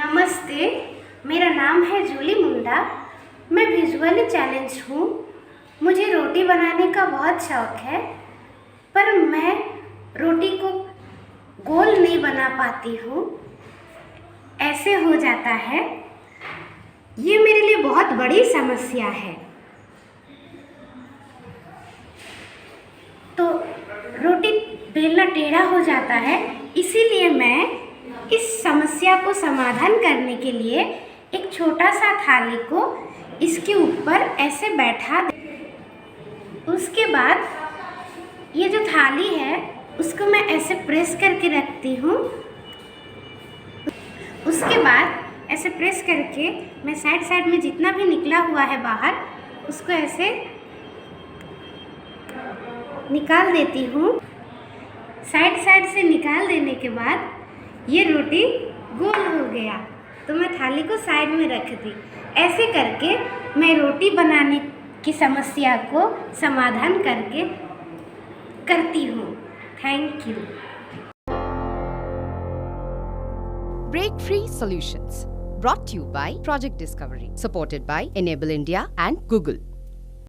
नमस्ते, मेरा नाम है जूली मुंडा। मैं विजुअली चैलेंज हूँ। मुझे रोटी बनाने का बहुत शौक है, पर मैं रोटी को गोल नहीं बना पाती हूँ। ऐसे हो जाता है। ये मेरे लिए बहुत बड़ी समस्या है। तो रोटी बेलना टेढ़ा हो जाता है, इसीलिए मैं इस समस्या को समाधान करने के लिए एक छोटा सा थाली को इसके ऊपर ऐसे बैठा दे। उसके बाद ये जो थाली है उसको मैं ऐसे प्रेस करके रखती हूँ। उसके बाद ऐसे प्रेस करके मैं साइड में जितना भी निकला हुआ है बाहर उसको ऐसे निकाल देती हूँ। साइड से निकाल देने के बाद ये रोटी गोल हो गया, तो मैं थाली को साइड में रख दी। ऐसे करके मैं रोटी बनाने की समस्या को समाधान करती हूँ। Thank you. Break Free Solutions, brought to you by Project Discovery, supported by Enable India and Google.